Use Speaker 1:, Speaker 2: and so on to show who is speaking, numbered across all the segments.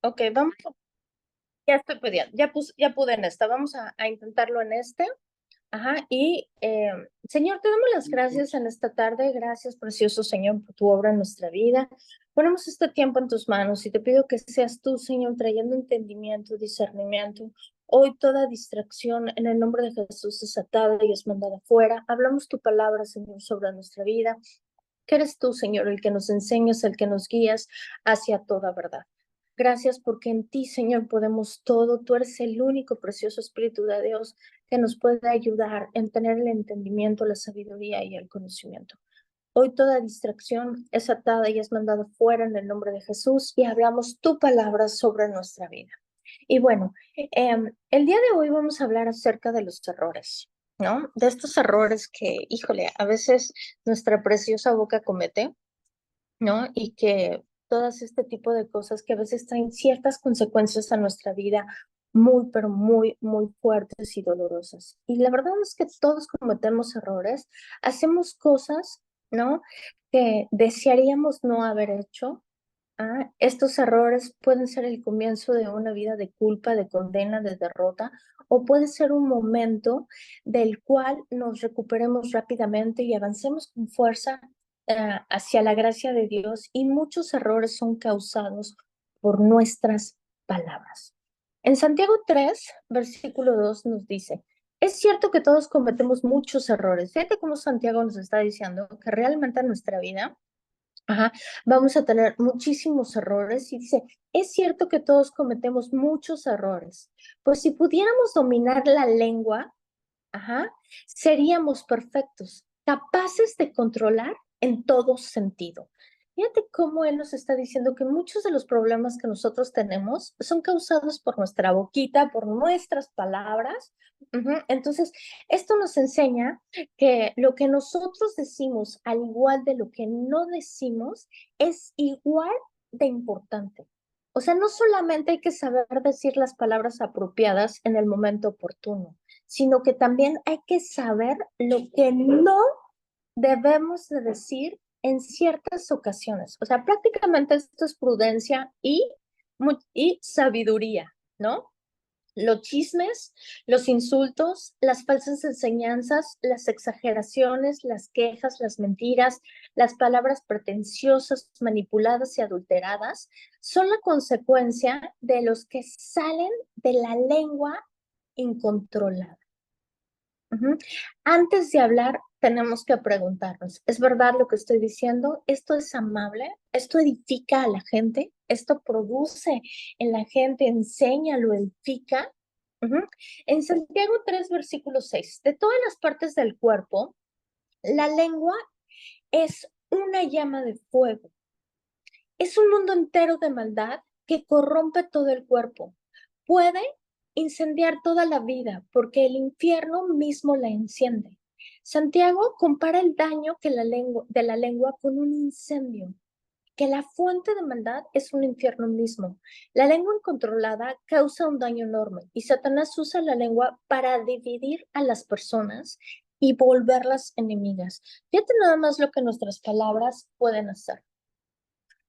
Speaker 1: Ok, vamos, ya estoy pudiendo, ya pude en esta, vamos a intentarlo en este. Ajá, y Señor, te damos las gracias en esta tarde. Gracias, precioso Señor, por tu obra en nuestra vida. Ponemos este tiempo en tus manos y te pido que seas tú, Señor, trayendo entendimiento, discernimiento. Hoy toda distracción en el nombre de Jesús es atada y es mandada fuera. Hablamos tu palabra, Señor, sobre nuestra vida. Que eres tú, Señor, el que nos enseñas, el que nos guías hacia toda verdad. Gracias porque en ti, Señor, podemos todo. Tú eres el único precioso Espíritu de Dios que nos puede ayudar en tener el entendimiento, la sabiduría y el conocimiento. Hoy toda distracción es atada y es mandada fuera en el nombre de Jesús y hablamos tu palabra sobre nuestra vida. Y bueno, el día de hoy vamos a hablar acerca de los errores, ¿no? De estos errores que, híjole, a veces nuestra preciosa boca comete, ¿no? Y que todas este tipo de cosas que a veces traen ciertas consecuencias a nuestra vida muy, pero muy, muy fuertes y dolorosas. Y la verdad es que todos cometemos errores, hacemos cosas, ¿no? Que desearíamos no haber hecho. Estos errores pueden ser el comienzo de una vida de culpa, de condena, de derrota, o puede ser un momento del cual nos recuperemos rápidamente y avancemos con fuerza hacia la gracia de Dios. Y muchos errores son causados por nuestras palabras. En Santiago 3, versículo 2 nos dice, es cierto que todos cometemos muchos errores. Fíjate cómo Santiago nos está diciendo que realmente en nuestra vida, vamos a tener muchísimos errores y dice, es cierto que todos cometemos muchos errores. Pues si pudiéramos dominar la lengua, seríamos perfectos, capaces de controlar en todo sentido. Fíjate cómo él nos está diciendo que muchos de los problemas que nosotros tenemos son causados por nuestra boquita, por nuestras palabras. Entonces, esto nos enseña que lo que nosotros decimos, al igual de lo que no decimos, es igual de importante. O sea, no solamente hay que saber decir las palabras apropiadas en el momento oportuno, sino que también hay que saber lo que no debemos de decir en ciertas ocasiones. O sea, prácticamente esto es prudencia y sabiduría, ¿no? Los chismes, los insultos, las falsas enseñanzas, las exageraciones, las quejas, las mentiras, las palabras pretenciosas, manipuladas y adulteradas son la consecuencia de los que salen de la lengua incontrolada. Antes de hablar, tenemos que preguntarnos, ¿es verdad lo que estoy diciendo? ¿Esto es amable? ¿Esto edifica a la gente? ¿Esto produce en la gente, enseña, lo edifica? Ujú. En Santiago 3, versículo 6, de todas las partes del cuerpo, la lengua es una llama de fuego. Es un mundo entero de maldad que corrompe todo el cuerpo. Puede incendiar toda la vida porque el infierno mismo la enciende. Santiago compara el daño que de la lengua con un incendio, que la fuente de maldad es un infierno mismo. La lengua incontrolada causa un daño enorme y Satanás usa la lengua para dividir a las personas y volverlas enemigas. Fíjate nada más lo que nuestras palabras pueden hacer.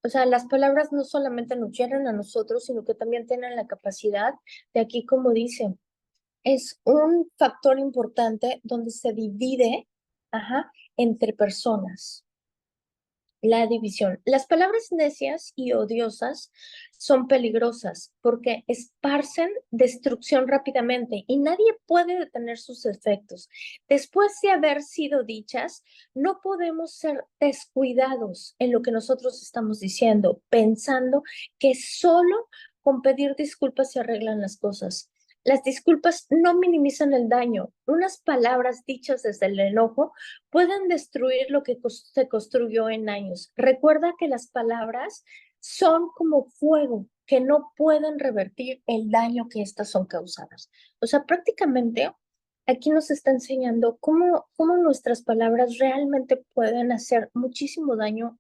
Speaker 1: O sea, las palabras no solamente nos llenan a nosotros, sino que también tienen la capacidad de aquí, como dice, es un factor importante donde se divide, entre personas. La división. Las palabras necias y odiosas son peligrosas porque esparcen destrucción rápidamente y nadie puede detener sus efectos. Después de haber sido dichas, no podemos ser descuidados en lo que nosotros estamos diciendo, pensando que solo con pedir disculpas se arreglan las cosas. Las disculpas no minimizan el daño. Unas palabras dichas desde el enojo pueden destruir lo que se construyó en años. Recuerda que las palabras son como fuego, que no pueden revertir el daño que estas son causadas. O sea, prácticamente aquí nos está enseñando cómo nuestras palabras realmente pueden hacer muchísimo daño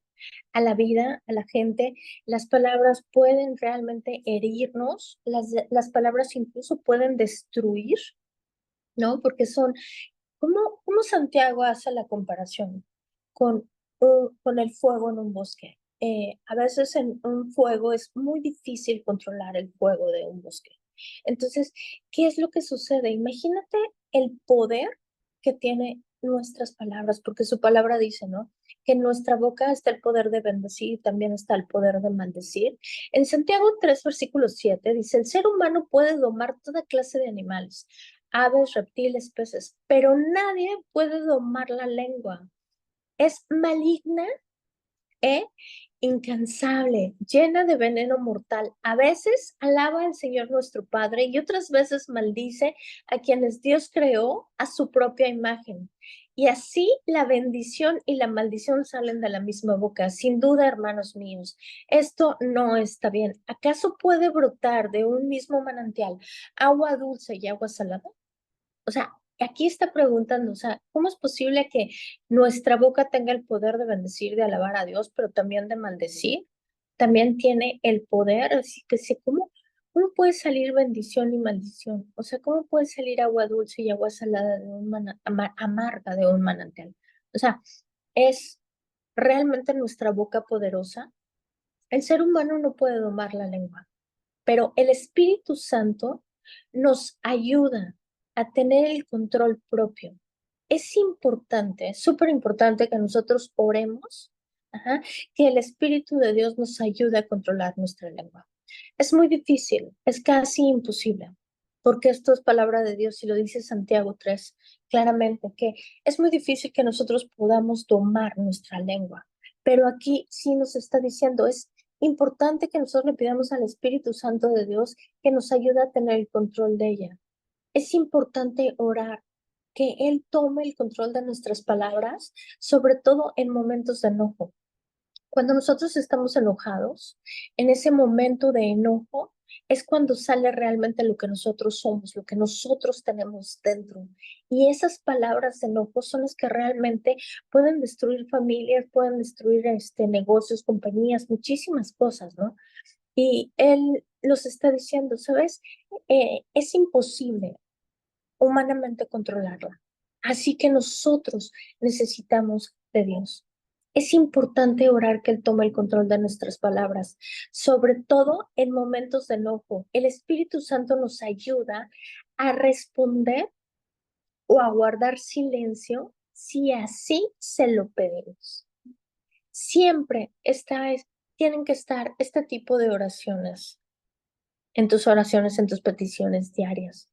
Speaker 1: a la vida, a la gente. Las palabras pueden realmente herirnos, las palabras incluso pueden destruir, ¿no? Porque son ¿cómo Santiago hace la comparación con el fuego en un bosque? a veces en un fuego es muy difícil controlar el fuego de un bosque. Entonces, ¿qué es lo que sucede? Imagínate el poder que tiene nuestras palabras, porque su palabra dice, ¿no? Que en nuestra boca está el poder de bendecir y también está el poder de maldecir. En Santiago 3 versículo 7 dice, el ser humano puede domar toda clase de animales, aves, reptiles, peces, pero nadie puede domar la lengua. Es maligna e incansable, llena de veneno mortal. A veces alaba al Señor nuestro Padre y otras veces maldice a quienes Dios creó a su propia imagen. Y así la bendición y la maldición salen de la misma boca. Sin duda, hermanos míos, esto no está bien. ¿Acaso puede brotar de un mismo manantial agua dulce y agua salada? O sea, aquí está preguntando, o sea, ¿cómo es posible que nuestra boca tenga el poder de bendecir, de alabar a Dios, pero también de maldecir? También tiene el poder, así que sí, ¿cómo puede salir bendición y maldición? O sea, ¿cómo puede salir agua dulce y agua salada de un amarga de un manantial? O sea, ¿es realmente nuestra boca poderosa? El ser humano no puede domar la lengua, pero el Espíritu Santo nos ayuda a tener el control propio. Es importante, es súper importante que nosotros oremos, ajá, que el Espíritu de Dios nos ayude a controlar nuestra lengua. Es muy difícil, es casi imposible, porque esto es palabra de Dios y lo dice Santiago 3 claramente, que es muy difícil que nosotros podamos domar nuestra lengua. Pero aquí sí nos está diciendo, es importante que nosotros le pidamos al Espíritu Santo de Dios que nos ayude a tener el control de ella. Es importante orar, que Él tome el control de nuestras palabras, sobre todo en momentos de enojo. Cuando nosotros estamos enojados, en ese momento de enojo es cuando sale realmente lo que nosotros somos, lo que nosotros tenemos dentro. Y esas palabras de enojo son las que realmente pueden destruir familias, pueden destruir negocios, compañías, muchísimas cosas, ¿no? Y él los está diciendo, ¿sabes? Es imposible humanamente controlarla. Así que nosotros necesitamos de Dios. Es importante orar que Él tome el control de nuestras palabras, sobre todo en momentos de enojo. El Espíritu Santo nos ayuda a responder o a guardar silencio si así se lo pedimos. Siempre tienen que estar este tipo de oraciones, en tus peticiones diarias.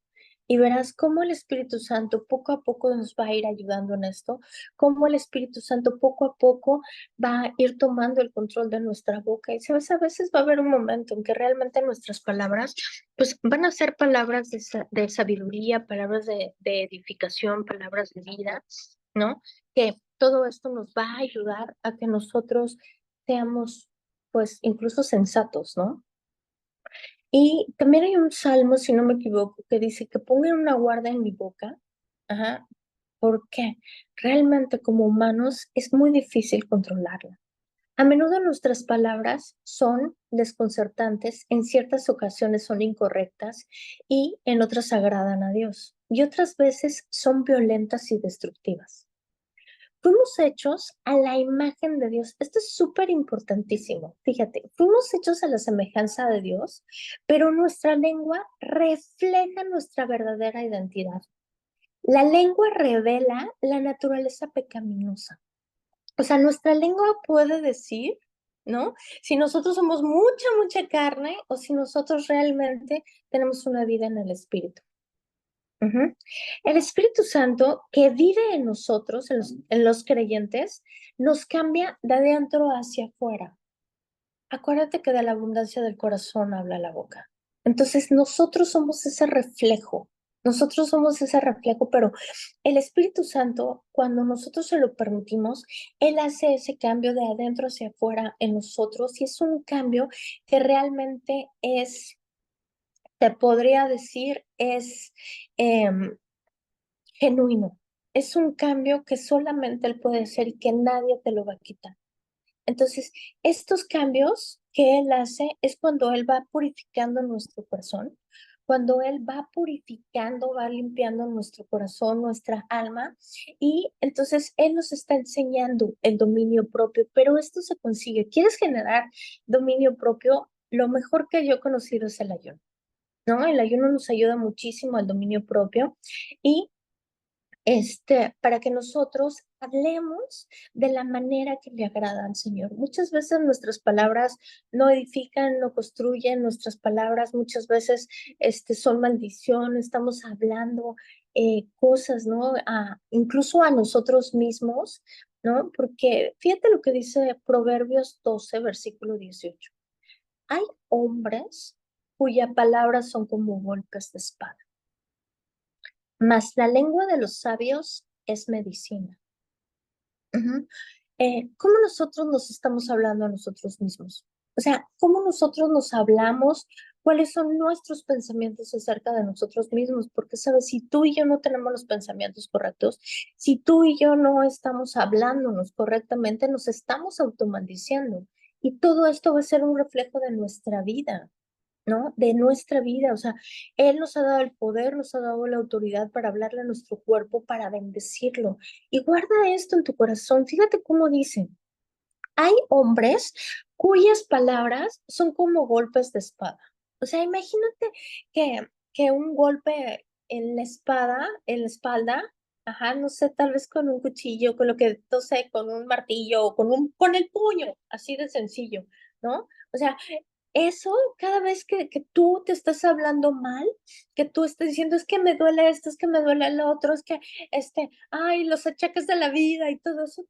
Speaker 1: Y verás cómo el Espíritu Santo poco a poco nos va a ir ayudando en esto, cómo el Espíritu Santo poco a poco va a ir tomando el control de nuestra boca. Y sabes, a veces va a haber un momento en que realmente nuestras palabras, pues van a ser palabras de sabiduría, palabras de edificación, palabras de vida, ¿no? Que todo esto nos va a ayudar a que nosotros seamos, pues, incluso sensatos, ¿no? Y también hay un salmo, si no me equivoco, que dice que pongan una guarda en mi boca. Ajá. Porque realmente como humanos es muy difícil controlarla. A menudo nuestras palabras son desconcertantes, en ciertas ocasiones son incorrectas y en otras agradan a Dios. Y otras veces son violentas y destructivas. Fuimos hechos a la imagen de Dios. Esto es súper importantísimo. Fíjate, fuimos hechos a la semejanza de Dios, pero nuestra lengua refleja nuestra verdadera identidad. La lengua revela la naturaleza pecaminosa. O sea, nuestra lengua puede decir, ¿no? Si nosotros somos mucha carne o si nosotros realmente tenemos una vida en el Espíritu. Ujú. El Espíritu Santo que vive en nosotros, en los creyentes, nos cambia de adentro hacia afuera. Acuérdate que de la abundancia del corazón habla la boca. Entonces nosotros somos ese reflejo, pero el Espíritu Santo, cuando nosotros se lo permitimos, Él hace ese cambio de adentro hacia afuera en nosotros y es un cambio que realmente te podría decir, es genuino. Es un cambio que solamente Él puede hacer y que nadie te lo va a quitar. Entonces, estos cambios que Él hace es cuando Él va purificando nuestro corazón, cuando Él va purificando, va limpiando nuestro corazón, nuestra alma, y entonces Él nos está enseñando el dominio propio, pero esto se consigue. ¿Quieres generar dominio propio? Lo mejor que yo he conocido es el ayuno, ¿no? El ayuno nos ayuda muchísimo al dominio propio y para que nosotros hablemos de la manera que le agrada al Señor. Muchas veces nuestras palabras no edifican, no construyen, nuestras palabras muchas veces son maldición, estamos hablando cosas, ¿no? Incluso a nosotros mismos, ¿no? Porque fíjate lo que dice Proverbios 12, versículo 18. Hay hombres cuya palabras son como golpes de espada, mas la lengua de los sabios es medicina. Ujú. ¿Cómo nosotros nos estamos hablando a nosotros mismos? O sea, ¿cómo nosotros nos hablamos? ¿Cuáles son nuestros pensamientos acerca de nosotros mismos? Porque, ¿sabes? Si tú y yo no tenemos los pensamientos correctos, si tú y yo no estamos hablándonos correctamente, nos estamos automaldiciendo. Y todo esto va a ser un reflejo de nuestra vida, ¿no? De nuestra vida. O sea, Él nos ha dado el poder, nos ha dado la autoridad para hablarle a nuestro cuerpo, para bendecirlo. Y guarda esto en tu corazón. Fíjate cómo dice, hay hombres cuyas palabras son como golpes de espada. O sea, imagínate que un golpe en la espada, en la espalda, ajá, no sé, tal vez con un cuchillo, con lo que, no sé, con un martillo, o con el puño, así de sencillo, ¿no? O sea, eso, cada vez que tú te estás hablando mal, que tú estás diciendo, es que me duele esto, es que me duele lo otro, es que, ay, los achaques de la vida y todo eso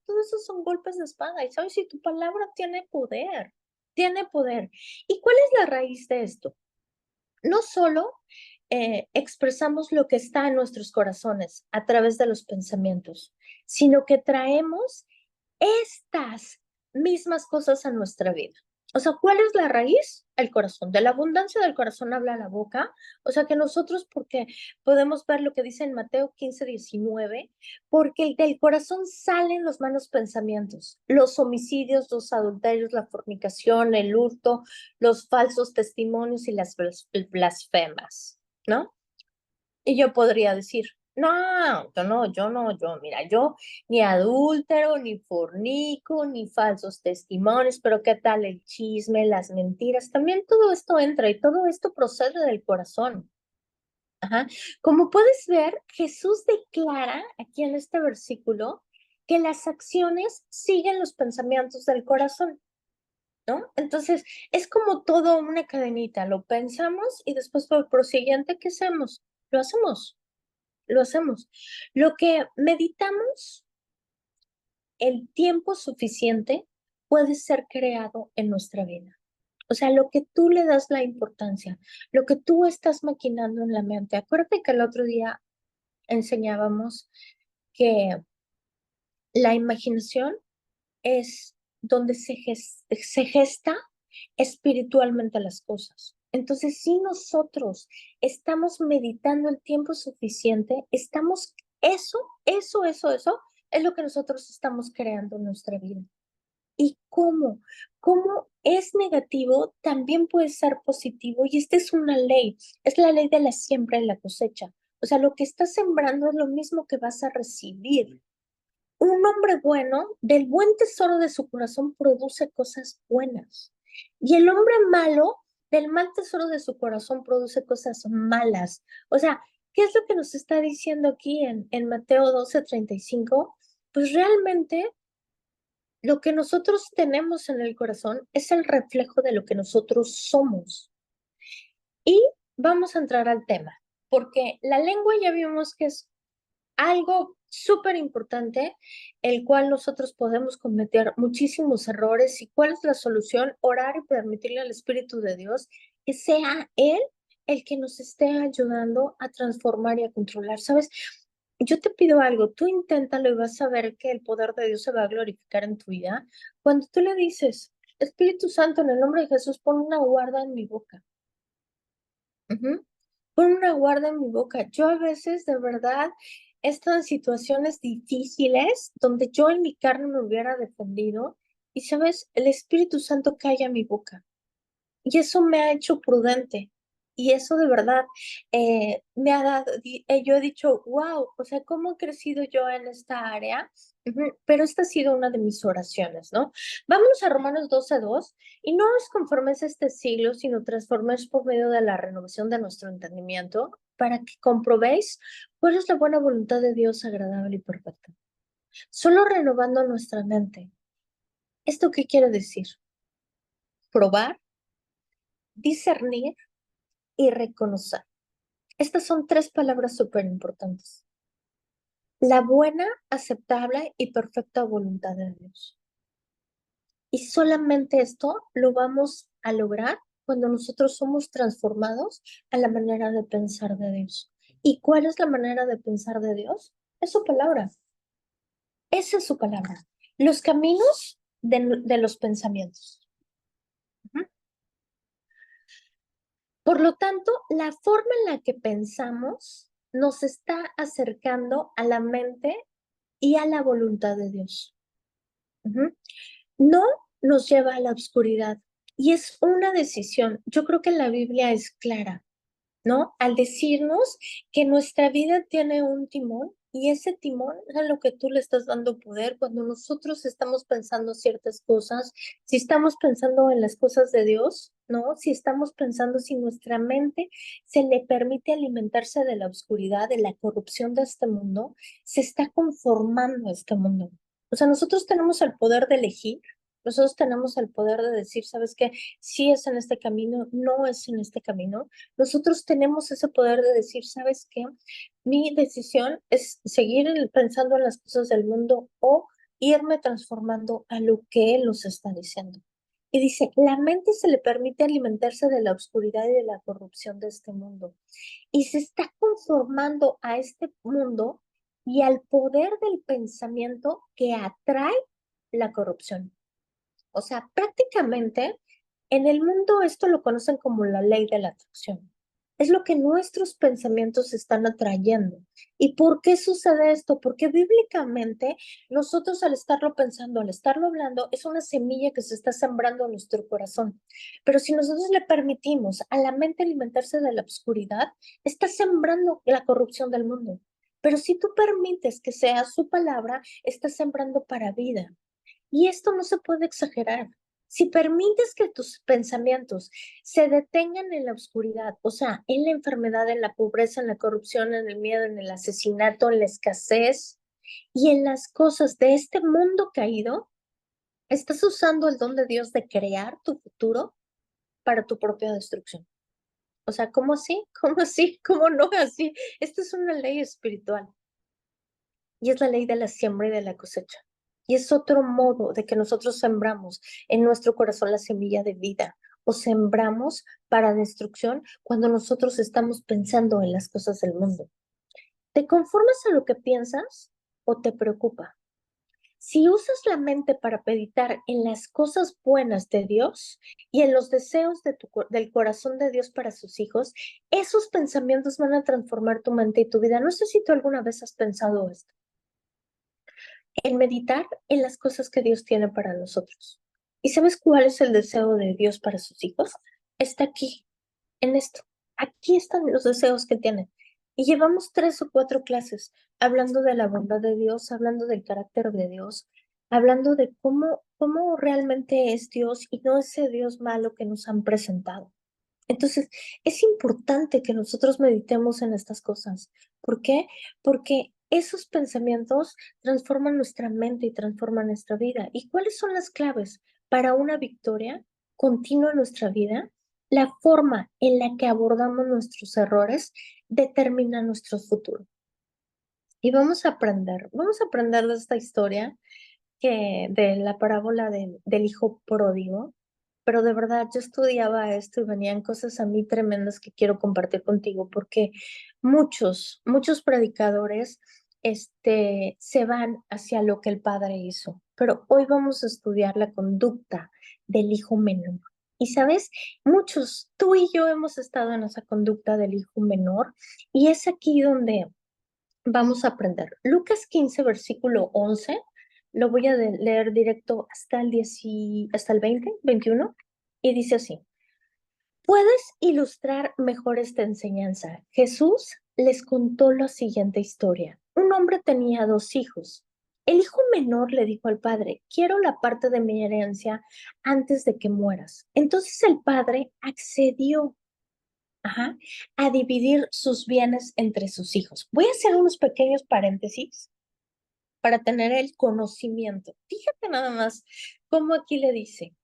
Speaker 1: son golpes de espada. Y sabes, si tu palabra tiene poder, tiene poder. ¿Y cuál es la raíz de esto? No solo expresamos lo que está en nuestros corazones a través de los pensamientos, sino que traemos estas mismas cosas a nuestra vida. O sea, ¿cuál es la raíz? El corazón. De la abundancia del corazón habla la boca. O sea, que nosotros, porque podemos ver lo que dice en Mateo 15:19, porque del corazón salen los malos pensamientos, los homicidios, los adulterios, la fornicación, el hurto, los falsos testimonios y las blasfemas, ¿no? Y yo podría decir, no, mira, yo ni adúltero, ni fornico, ni falsos testimonios, pero ¿qué tal el chisme, las mentiras? También todo esto entra y todo esto procede del corazón. Ajá. Como puedes ver, Jesús declara aquí en este versículo que las acciones siguen los pensamientos del corazón, ¿no? Entonces, es como todo una cadenita, lo pensamos y después por prosiguiente, ¿qué hacemos? Lo hacemos. Lo hacemos. Lo que meditamos el tiempo suficiente puede ser creado en nuestra vida. O sea, lo que tú le das la importancia, lo que tú estás maquinando en la mente. Acuérdate que el otro día enseñábamos que la imaginación es donde se gesta espiritualmente las cosas. Entonces, si nosotros estamos meditando el tiempo suficiente, eso es lo que nosotros estamos creando en nuestra vida. ¿Y cómo? ¿Cómo es negativo? También puede ser positivo. Y esta es una ley, es la ley de la siembra y la cosecha. O sea, lo que estás sembrando es lo mismo que vas a recibir. Un hombre bueno, del buen tesoro de su corazón, produce cosas buenas. Y el hombre malo, del mal tesoro de su corazón, produce cosas malas. O sea, ¿qué es lo que nos está diciendo aquí en Mateo 12:35? Pues realmente lo que nosotros tenemos en el corazón es el reflejo de lo que nosotros somos. Y vamos a entrar al tema, porque la lengua ya vimos que es algo súper importante, el cual nosotros podemos cometer muchísimos errores. ¿Y cuál es la solución? Orar y permitirle al Espíritu de Dios que sea Él el que nos esté ayudando a transformar y a controlar. ¿Sabes? Yo te pido algo, tú inténtalo y vas a ver que el poder de Dios se va a glorificar en tu vida. Cuando tú le dices, Espíritu Santo, en el nombre de Jesús, pon una guarda en mi boca. Ujú. Pon una guarda en mi boca. Yo a veces, de verdad, he estado en situaciones difíciles donde yo en mi carne me hubiera defendido y, ¿sabes? El Espíritu Santo calla mi boca y eso me ha hecho prudente. Y eso de verdad me ha dado, yo he dicho, wow, o sea, ¿cómo he crecido yo en esta área? Ujú. Pero esta ha sido una de mis oraciones, ¿no? Vámonos a Romanos 12:2, y no os conforméis a este siglo, sino transforméis por medio de la renovación de nuestro entendimiento, para que comprobéis cuál es la buena voluntad de Dios agradable y perfecta. Solo renovando nuestra mente. ¿Esto qué quiere decir? Probar, discernir y reconocer. Estas son tres palabras súper importantes. La buena, aceptable y perfecta voluntad de Dios. Y solamente esto lo vamos a lograr cuando nosotros somos transformados a la manera de pensar de Dios. ¿Y cuál es la manera de pensar de Dios? Es su palabra. Esa es su palabra. Los caminos de los pensamientos. Ujú. Por lo tanto, la forma en la que pensamos nos está acercando a la mente y a la voluntad de Dios. Ujú. No nos lleva a la oscuridad, y es una decisión. Yo creo que la Biblia es clara, ¿no? Al decirnos que nuestra vida tiene un timón, y ese timón es a lo que tú le estás dando poder cuando nosotros estamos pensando ciertas cosas, si estamos pensando en las cosas de Dios, ¿no? Si estamos pensando, si nuestra mente se le permite alimentarse de la oscuridad, de la corrupción de este mundo, se está conformando a este mundo. O sea, nosotros tenemos el poder de elegir. Nosotros tenemos el poder de decir, ¿sabes qué? Sí es en este camino, no es en este camino. Nosotros tenemos ese poder de decir, ¿sabes qué? Mi decisión es seguir pensando en las cosas del mundo o irme transformando a lo que Él nos está diciendo. Y dice, la mente se le permite alimentarse de la oscuridad y de la corrupción de este mundo. Y se está conformando a este mundo y al poder del pensamiento que atrae la corrupción. O sea, prácticamente en el mundo esto lo conocen como la ley de la atracción. Es lo que nuestros pensamientos están atrayendo. ¿Y por qué sucede esto? Porque bíblicamente nosotros al estarlo pensando, al estarlo hablando, es una semilla que se está sembrando en nuestro corazón. Pero si nosotros le permitimos a la mente alimentarse de la oscuridad, está sembrando la corrupción del mundo. Pero si tú permites que sea su palabra, está sembrando para vida. Y esto no se puede exagerar. Si permites que tus pensamientos se detengan en la oscuridad, o sea, en la enfermedad, en la pobreza, en la corrupción, en el miedo, en el asesinato, en la escasez y en las cosas de este mundo caído, estás usando el don de Dios de crear tu futuro para tu propia destrucción. O sea, ¿cómo así? ¿Cómo así? ¿Cómo no así? Esta es una ley espiritual. Y es la ley de la siembra y de la cosecha. Y es otro modo de que nosotros sembramos en nuestro corazón la semilla de vida, o sembramos para destrucción cuando nosotros estamos pensando en las cosas del mundo. ¿Te conformas a lo que piensas o te preocupa? Si usas la mente para meditar en las cosas buenas de Dios y en los deseos del corazón de Dios para sus hijos, esos pensamientos van a transformar tu mente y tu vida. No sé si tú alguna vez has pensado esto, en meditar en las cosas que Dios tiene para nosotros. ¿Y sabes cuál es el deseo de Dios para sus hijos? Está aquí, en esto. Aquí están los deseos que tiene. Y llevamos 3 o 4 clases hablando de la bondad de Dios, hablando del carácter de Dios, hablando de cómo realmente es Dios y no ese Dios malo que nos han presentado. Entonces, es importante que nosotros meditemos en estas cosas. ¿Por qué? Porque esos pensamientos transforman nuestra mente y transforman nuestra vida. ¿Y cuáles son las claves para una victoria continua en nuestra vida? La forma en la que abordamos nuestros errores determina nuestro futuro. Y vamos a aprender de esta historia de la parábola del hijo pródigo, pero de verdad yo estudiaba esto y venían cosas a mí tremendas que quiero compartir contigo, porque muchos predicadores se van hacia lo que el padre hizo, pero hoy vamos a estudiar la conducta del hijo menor. Y sabes, tú y yo hemos estado en esa conducta del hijo menor, y es aquí donde vamos a aprender. Lucas 15, versículo 11, lo voy a leer directo hasta el 20, 21, y dice así. ¿Puedes ilustrar mejor esta enseñanza? Jesús les contó la siguiente historia. Un hombre tenía dos hijos. El hijo menor le dijo al padre, quiero la parte de mi herencia antes de que mueras. Entonces el padre accedió, a dividir sus bienes entre sus hijos. Voy a hacer unos pequeños paréntesis para tener el conocimiento. Fíjate nada más cómo aquí le dice.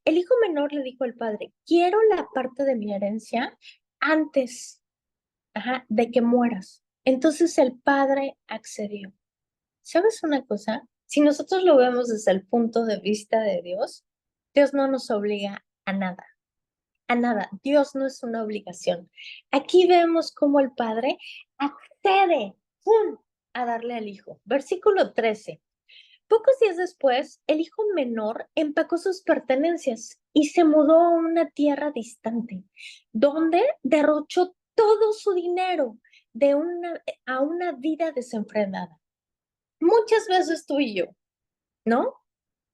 Speaker 1: El hijo menor le dijo al padre, quiero la parte de mi herencia antes, de que mueras. Entonces el padre accedió. ¿Sabes una cosa? Si nosotros lo vemos desde el punto de vista de Dios, Dios no nos obliga a nada, a nada. Dios no es una obligación. Aquí vemos cómo el padre accede, ¡pum!, a darle al hijo. Versículo 13. Pocos días después, el hijo menor empacó sus pertenencias y se mudó a una tierra distante, donde derrochó todo su dinero a una vida desenfrenada. Muchas veces tú y yo, ¿no?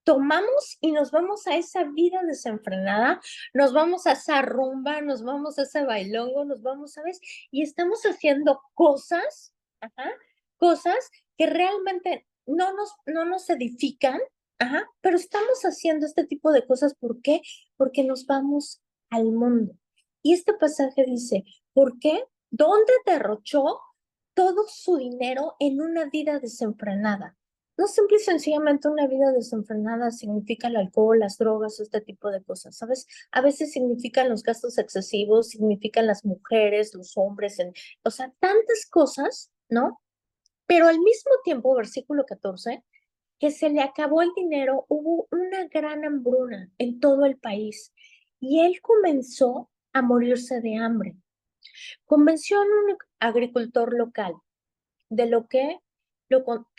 Speaker 1: Tomamos y nos vamos a esa vida desenfrenada, nos vamos a esa rumba, nos vamos a ese bailongo, nos vamos, ¿sabes? Y estamos haciendo cosas, cosas que realmente no nos edifican, pero estamos haciendo este tipo de cosas, ¿por qué? Porque nos vamos al mundo. Y este pasaje dice, ¿por qué? ¿Dónde derrochó todo su dinero en una vida desenfrenada? No simple y sencillamente una vida desenfrenada significa el alcohol, las drogas, este tipo de cosas, ¿sabes? A veces significan los gastos excesivos, significan las mujeres, los hombres, o sea, tantas cosas, ¿no? Pero al mismo tiempo, versículo 14, que se le acabó el dinero, hubo una gran hambruna en todo el país y él comenzó a morirse de hambre. Convenció a un agricultor local de que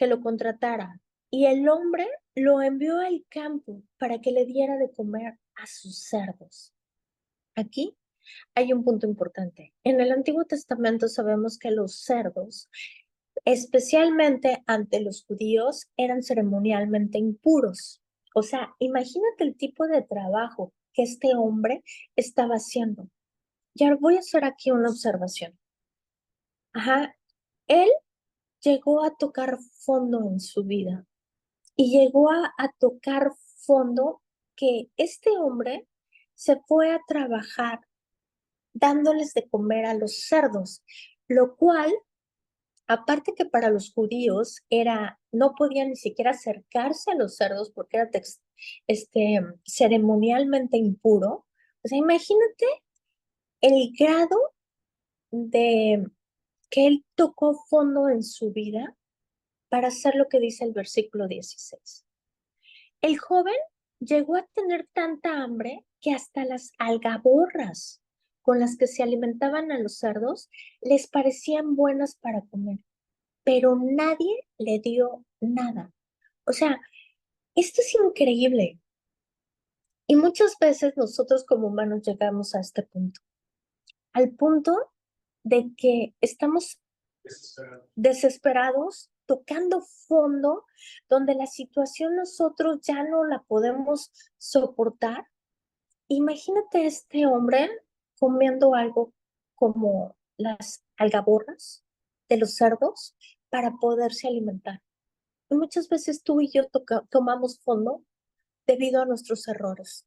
Speaker 1: lo contratara. Y el hombre lo envió al campo para que le diera de comer a sus cerdos. Aquí hay un punto importante. En el Antiguo Testamento sabemos que los cerdos, especialmente ante los judíos, eran ceremonialmente impuros. O sea, imagínate el tipo de trabajo que este hombre estaba haciendo. Ya voy a hacer aquí una observación. Él llegó a tocar fondo en su vida y llegó a tocar fondo que este hombre se fue a trabajar dándoles de comer a los cerdos, lo cual, aparte que para los judíos no podían ni siquiera acercarse a los cerdos porque era ceremonialmente impuro. O sea, imagínate el grado de que él tocó fondo en su vida para hacer lo que dice el versículo 16. El joven llegó a tener tanta hambre que hasta las algaborras con las que se alimentaban a los cerdos les parecían buenas para comer, pero nadie le dio nada. O sea, esto es increíble. Y muchas veces nosotros como humanos llegamos a este punto, al punto de que estamos desesperados, tocando fondo, donde la situación nosotros ya no la podemos soportar. Imagínate este hombre comiendo algo como las algaborras de los cerdos para poderse alimentar. Y muchas veces tú y yo tomamos fondo debido a nuestros errores.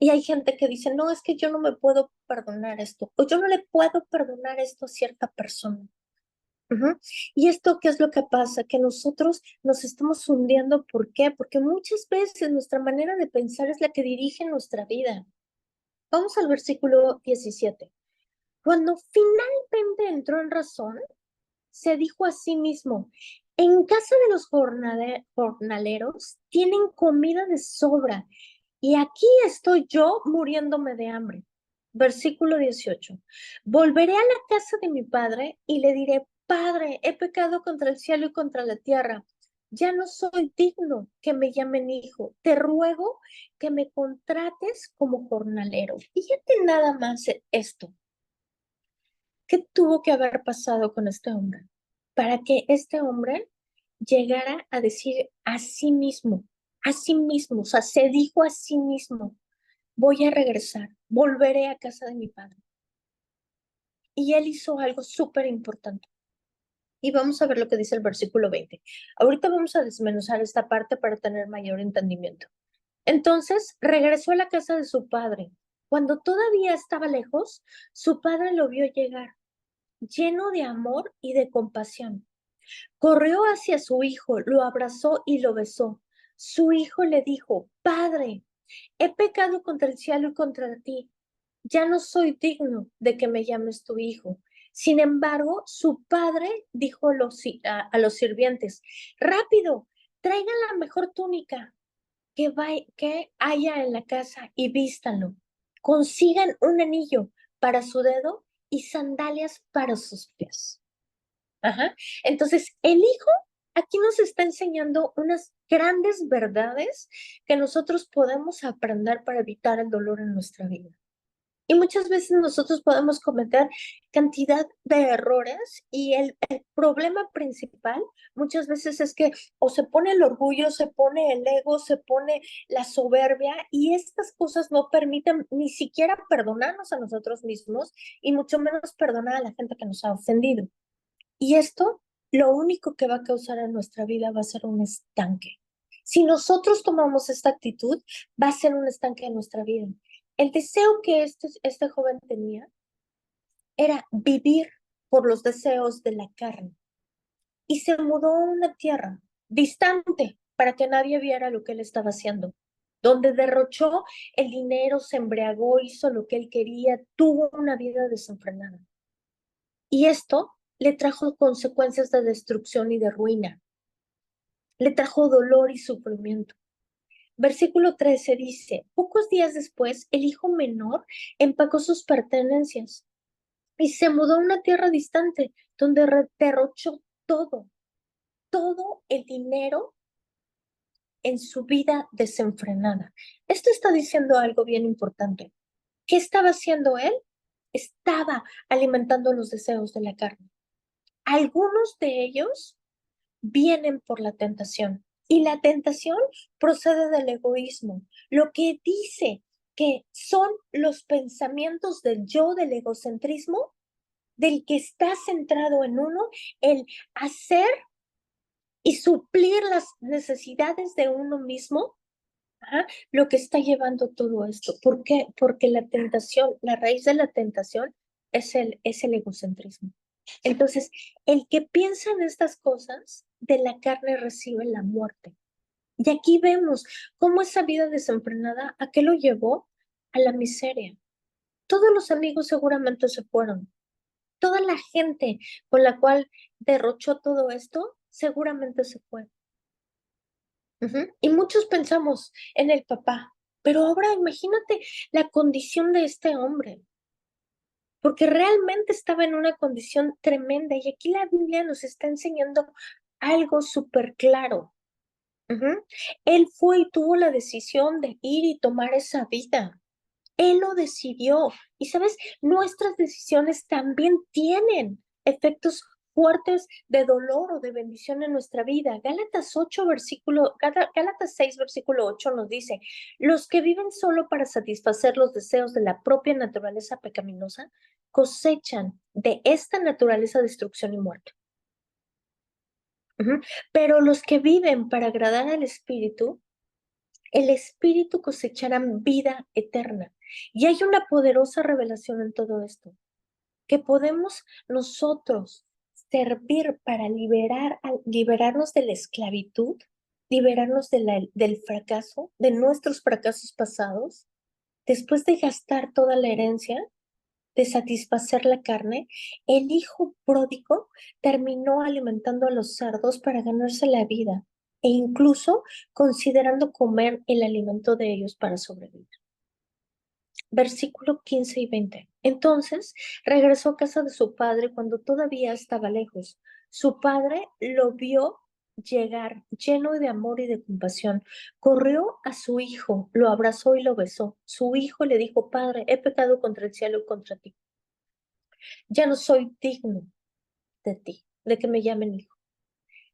Speaker 1: Y hay gente que dice, no, es que yo no me puedo perdonar esto, o yo no le puedo perdonar esto a cierta persona. Ujú. ¿Y esto qué es lo que pasa? Que nosotros nos estamos hundiendo. ¿Por qué? Porque muchas veces nuestra manera de pensar es la que dirige nuestra vida. Vamos al versículo 17. Cuando finalmente entró en razón, se dijo a sí mismo, en casa de los jornaleros tienen comida de sobra y aquí estoy yo muriéndome de hambre. Versículo 18. Volveré a la casa de mi padre y le diré, Padre, he pecado contra el cielo y contra la tierra. Ya no soy digno que me llamen hijo. Te ruego que me contrates como jornalero. Fíjate nada más esto. ¿Qué tuvo que haber pasado con este hombre para que este hombre llegara a decir a sí mismo, o sea, se dijo a sí mismo, voy a regresar, volveré a casa de mi padre. Y él hizo algo súper importante. Y vamos a ver lo que dice el versículo 20. Ahorita vamos a desmenuzar esta parte para tener mayor entendimiento. Entonces regresó a la casa de su padre. Cuando todavía estaba lejos, su padre lo vio llegar, lleno de amor y de compasión. Corrió hacia su hijo, lo abrazó y lo besó. Su hijo le dijo, Padre, he pecado contra el cielo y contra ti. Ya no soy digno de que me llames tu hijo. Sin embargo, su padre dijo a los sirvientes, rápido, traigan la mejor túnica que haya en la casa y vístanlo. Consigan un anillo para su dedo y sandalias para sus pies. Ajá. Entonces, el hijo aquí nos está enseñando unas grandes verdades que nosotros podemos aprender para evitar el dolor en nuestra vida. Y muchas veces nosotros podemos cometer cantidad de errores y el problema principal muchas veces es que o se pone el orgullo, se pone el ego, se pone la soberbia y estas cosas no permiten ni siquiera perdonarnos a nosotros mismos y mucho menos perdonar a la gente que nos ha ofendido. Y esto lo único que va a causar en nuestra vida va a ser un estanque. Si nosotros tomamos esta actitud, va a ser un estanque en nuestra vida. El deseo que este joven tenía era vivir por los deseos de la carne y se mudó a una tierra distante para que nadie viera lo que él estaba haciendo, donde derrochó el dinero, se embriagó, hizo lo que él quería, tuvo una vida desenfrenada. Y esto le trajo consecuencias de destrucción y de ruina, le trajo dolor y sufrimiento. Versículo 13 dice, pocos días después, el hijo menor empacó sus pertenencias y se mudó a una tierra distante donde derrochó todo el dinero en su vida desenfrenada. Esto está diciendo algo bien importante. ¿Qué estaba haciendo él? Estaba alimentando los deseos de la carne. Algunos de ellos vienen por la tentación y la tentación procede del egoísmo. Lo que dice que son los pensamientos del yo, del egocentrismo, del que está centrado en uno, el hacer y suplir las necesidades de uno mismo, ajá, lo que está llevando todo esto. ¿Por qué? Porque la tentación, la raíz de la tentación es el egocentrismo. Entonces, el que piensa en estas cosas de la carne recibe la muerte. Y aquí vemos cómo esa vida desenfrenada, ¿a qué lo llevó? A la miseria. Todos los amigos seguramente se fueron. Toda la gente con la cual derrochó todo esto, seguramente se fue. Y muchos pensamos en el papá, pero ahora imagínate la condición de este hombre, porque realmente estaba en una condición tremenda y aquí la Biblia nos está enseñando algo súper claro. Él fue y tuvo la decisión de ir y tomar esa vida. Él lo decidió. Y sabes, nuestras decisiones también tienen efectos fuertes de dolor o de bendición en nuestra vida. Gálatas 6, versículo 8 nos dice, los que viven solo para satisfacer los deseos de la propia naturaleza pecaminosa cosechan de esta naturaleza destrucción y muerte. Pero los que viven para agradar al Espíritu, el Espíritu cosecharán vida eterna. Y hay una poderosa revelación en todo esto, que podemos nosotros servir para liberarnos de la esclavitud, liberarnos del fracaso, de nuestros fracasos pasados, después de gastar toda la herencia, de satisfacer la carne, el hijo pródigo terminó alimentando a los cerdos para ganarse la vida e incluso considerando comer el alimento de ellos para sobrevivir. Versículo 15 y 20. Entonces regresó a casa de su padre cuando todavía estaba lejos. Su padre lo vio llegar lleno de amor y de compasión. Corrió a su hijo, lo abrazó y lo besó. Su hijo le dijo, Padre, he pecado contra el cielo y contra ti. Ya no soy digno de ti, de que me llamen hijo.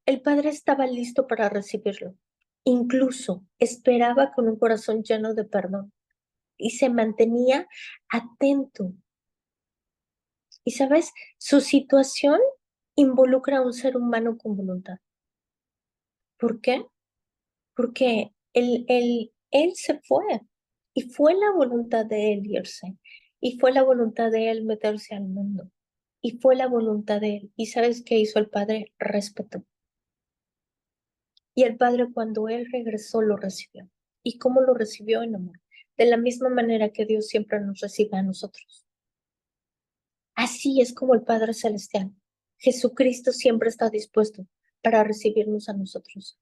Speaker 1: El padre estaba listo para recibirlo. Incluso esperaba con un corazón lleno de perdón. y se mantenía atento. Y sabes, su situación involucra a un ser humano con voluntad. ¿Por qué? Porque él se fue y fue la voluntad de él irse y fue la voluntad de él meterse al mundo y fue la voluntad de él. ¿Y sabes qué hizo el padre? Respetó. Y el padre cuando él regresó lo recibió. ¿Y cómo lo recibió? En amor. De la misma manera que Dios siempre nos recibe a nosotros. Así es como el Padre Celestial. Jesucristo siempre está dispuesto para recibirnos a nosotros.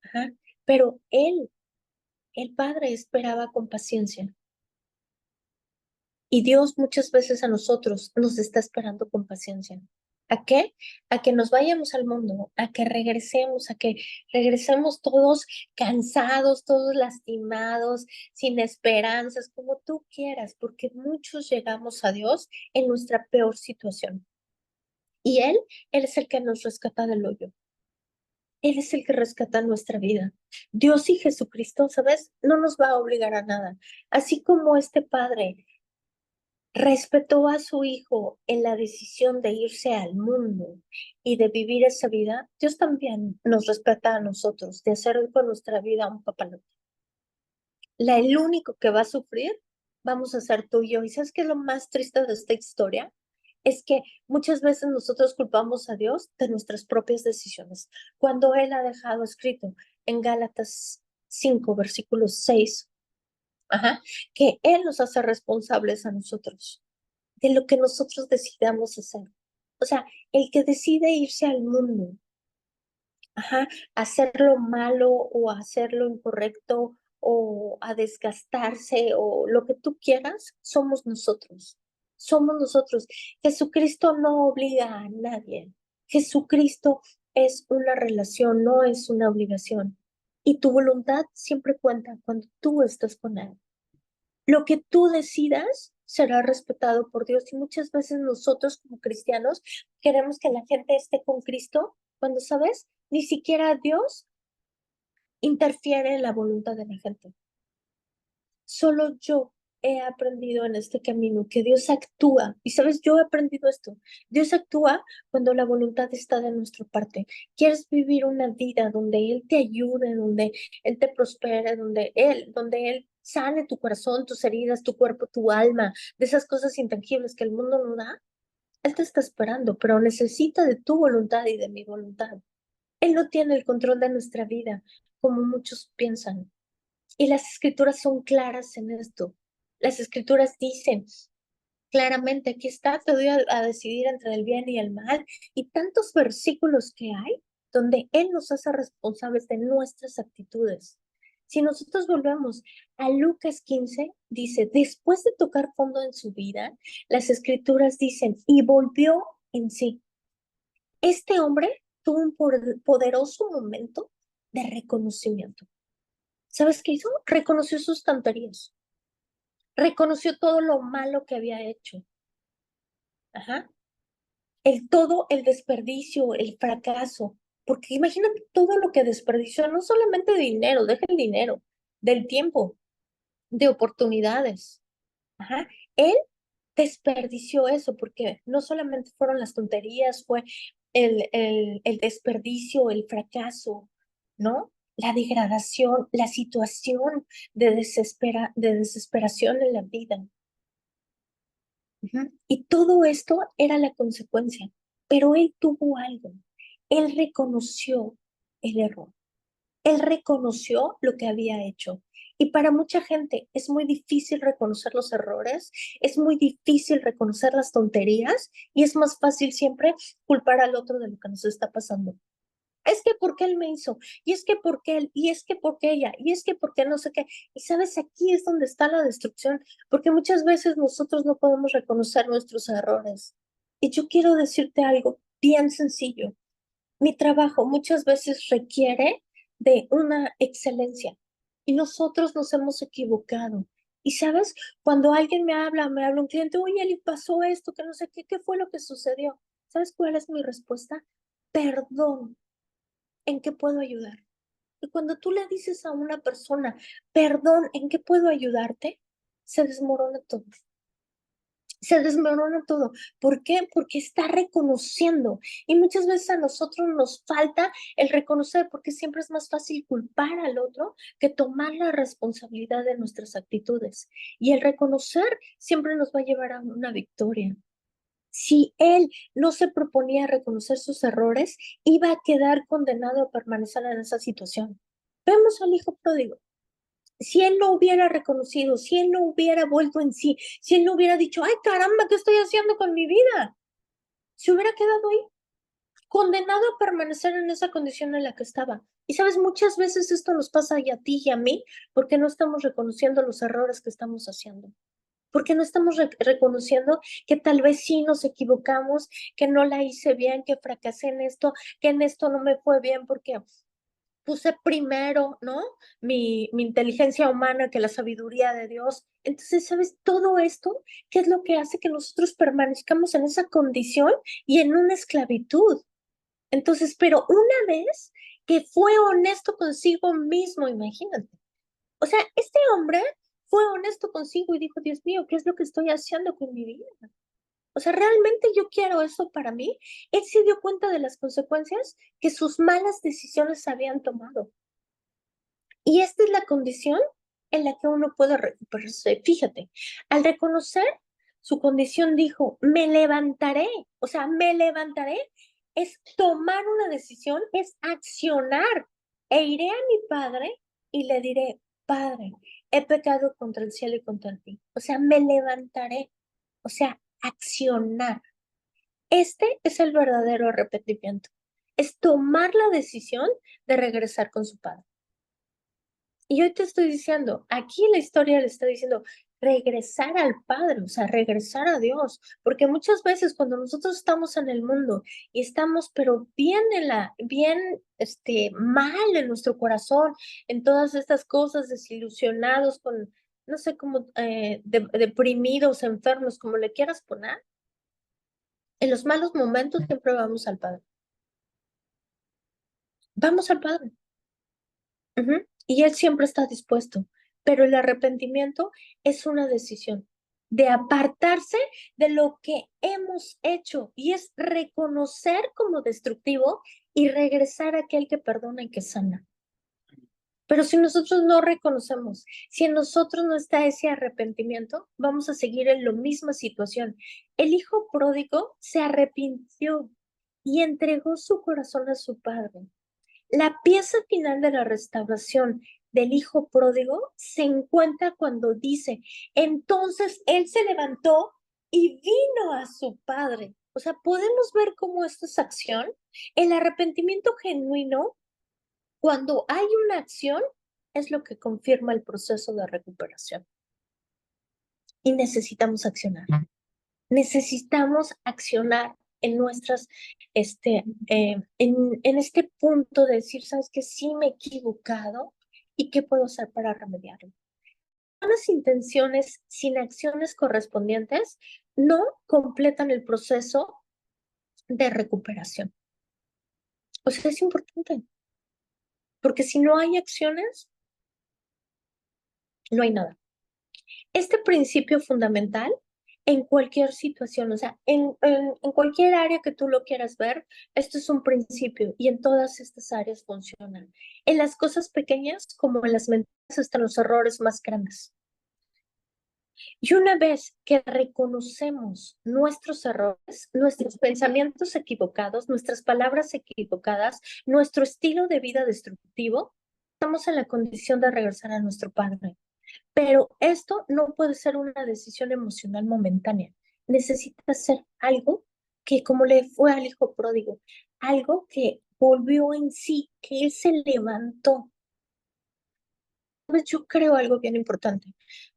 Speaker 1: Ajá. Pero él, el Padre, esperaba con paciencia. Y Dios muchas veces a nosotros nos está esperando con paciencia. ¿A qué? A que nos vayamos al mundo, a que regresemos todos cansados, todos lastimados, sin esperanzas, como tú quieras, porque muchos llegamos a Dios en nuestra peor situación. Y Él es el que nos rescata del hoyo. Él es el que rescata nuestra vida. Dios y Jesucristo, ¿sabes? No nos va a obligar a nada. Así como este padre respetó a su hijo en la decisión de irse al mundo y de vivir esa vida, Dios también nos respeta a nosotros de hacer con nuestra vida un papalote. El único que va a sufrir, vamos a ser tú y yo. ¿Y sabes qué es lo más triste de esta historia? Es que muchas veces nosotros culpamos a Dios de nuestras propias decisiones. Cuando Él ha dejado escrito en Gálatas 5, versículo 6, que Él nos hace responsables a nosotros de lo que nosotros decidamos hacer. O sea, el que decide irse al mundo, hacer lo malo o hacer lo incorrecto o a desgastarse o lo que tú quieras, somos nosotros. Somos nosotros. Jesucristo no obliga a nadie. Jesucristo es una relación, no es una obligación. Y tu voluntad siempre cuenta cuando tú estás con Él. Lo que tú decidas será respetado por Dios y muchas veces nosotros como cristianos queremos que la gente esté con Cristo cuando, ¿sabes? Ni siquiera Dios interfiere en la voluntad de la gente. Solo yo he aprendido en este camino que Dios actúa. Y sabes, yo he aprendido esto. Dios actúa cuando la voluntad está de nuestra parte. Quieres vivir una vida donde Él te ayude, donde Él te prospere, donde Él sane tu corazón, tus heridas, tu cuerpo, tu alma, de esas cosas intangibles que el mundo no da. Él te está esperando, pero necesita de tu voluntad y de mi voluntad. Él no tiene el control de nuestra vida, como muchos piensan. Y las escrituras son claras en esto. Las escrituras dicen claramente, aquí está, te doy a decidir entre el bien y el mal. Y tantos versículos que hay donde Él nos hace responsables de nuestras actitudes. Si nosotros volvemos a Lucas 15, dice, después de tocar fondo en su vida, las escrituras dicen, y volvió en sí. Este hombre tuvo un poderoso momento de reconocimiento. ¿Sabes qué hizo? Reconoció sus tonterías. Reconoció todo lo malo que había hecho. Ajá. Todo el desperdicio, el fracaso. Porque imagínate todo lo que desperdició, no solamente de dinero, deja el dinero, del tiempo, de oportunidades. Ajá. Él desperdició eso porque no solamente fueron las tonterías, fue el desperdicio, el fracaso, ¿no? La degradación, la situación de desesperación en la vida. Y todo esto era la consecuencia, pero él tuvo algo. Él reconoció el error. Él reconoció lo que había hecho. Y para mucha gente es muy difícil reconocer los errores, es muy difícil reconocer las tonterías y es más fácil siempre culpar al otro de lo que nos está pasando. Es que porque él me hizo, y es que porque él, y es que porque ella, y es que porque no sé qué. Y sabes, aquí es donde está la destrucción, porque muchas veces nosotros no podemos reconocer nuestros errores. Y yo quiero decirte algo bien sencillo. Mi trabajo muchas veces requiere de una excelencia y nosotros nos hemos equivocado. Y sabes, cuando alguien me habla un cliente, oye, le pasó esto, que no sé qué, ¿qué fue lo que sucedió? ¿Sabes cuál es mi respuesta? Perdón. ¿En qué puedo ayudar? Y cuando tú le dices a una persona, perdón, ¿en qué puedo ayudarte? se desmorona todo. Se desmorona todo. ¿Por qué? Porque está reconociendo. Y muchas veces a nosotros nos falta el reconocer, porque siempre es más fácil culpar al otro que tomar la responsabilidad de nuestras actitudes. Y el reconocer siempre nos va a llevar a una victoria. Si él no se proponía reconocer sus errores, iba a quedar condenado a permanecer en esa situación. Vemos al hijo pródigo. Si él no hubiera reconocido, si él no hubiera vuelto en sí, si él no hubiera dicho, ay caramba, ¿qué estoy haciendo con mi vida? Se hubiera quedado ahí, condenado a permanecer en esa condición en la que estaba. Y sabes, muchas veces esto nos pasa y a ti y a mí, porque no estamos reconociendo los errores que estamos haciendo. Porque no estamos reconociendo que tal vez sí nos equivocamos, que no la hice bien, que fracasé en esto, que en esto no me fue bien porque puse primero, ¿no? Mi inteligencia humana que la sabiduría de Dios. Entonces, ¿sabes? Todo esto, ¿qué es lo que hace que nosotros permanezcamos en esa condición y en una esclavitud? Entonces, pero una vez que fue honesto consigo mismo, imagínate. O sea, este hombre fue honesto consigo y dijo, Dios mío, ¿qué es lo que estoy haciendo con mi vida? O sea, ¿realmente yo quiero eso para mí? Él se dio cuenta de las consecuencias que sus malas decisiones habían tomado. Y esta es la condición en la que uno puede recuperarse. Fíjate, al reconocer su condición dijo, me levantaré. O sea, me levantaré es tomar una decisión, es accionar. E iré a mi padre y le diré, Padre, he pecado contra el cielo y contra ti. O sea, me levantaré. O sea, accionar. Este es el verdadero arrepentimiento. Es tomar la decisión de regresar con su padre. Y hoy te estoy diciendo, aquí la historia le está diciendo regresar al Padre, o sea, regresar a Dios, porque muchas veces cuando nosotros estamos en el mundo y estamos, pero bien mal en nuestro corazón, en todas estas cosas, desilusionados, con, no sé cómo, deprimidos, enfermos, como le quieras poner, en los malos momentos siempre vamos al Padre. Vamos al Padre. Ujú. Y Él siempre está dispuesto, pero el arrepentimiento es una decisión de apartarse de lo que hemos hecho y es reconocer como destructivo y regresar a aquel que perdona y que sana. Pero si nosotros no reconocemos, si en nosotros no está ese arrepentimiento, vamos a seguir en la misma situación. El hijo pródigo se arrepintió y entregó su corazón a su padre. La pieza final de la restauración del hijo pródigo se encuentra cuando dice, entonces él se levantó y vino a su padre. O sea, podemos ver cómo esto es acción. El arrepentimiento genuino, cuando hay una acción, es lo que confirma el proceso de recuperación. Y necesitamos accionar. Necesitamos accionar en nuestras, en este punto de decir, ¿sabes qué? Sí me he equivocado y qué puedo hacer para remediarlo. Las intenciones sin acciones correspondientes no completan el proceso de recuperación. O sea, es importante, porque si no hay acciones, no hay nada. Este principio fundamental en cualquier situación, o sea, en cualquier área que tú lo quieras ver, esto es un principio y en todas estas áreas funcionan. En las cosas pequeñas como en las mentiras están los errores más grandes. Y una vez que reconocemos nuestros errores, nuestros pensamientos equivocados, nuestras palabras equivocadas, nuestro estilo de vida destructivo, estamos en la condición de regresar a nuestro Padre. Pero esto no puede ser una decisión emocional momentánea. Necesita ser algo que, como le fue al hijo pródigo, algo que volvió en sí, que él se levantó. Pues yo creo algo bien importante.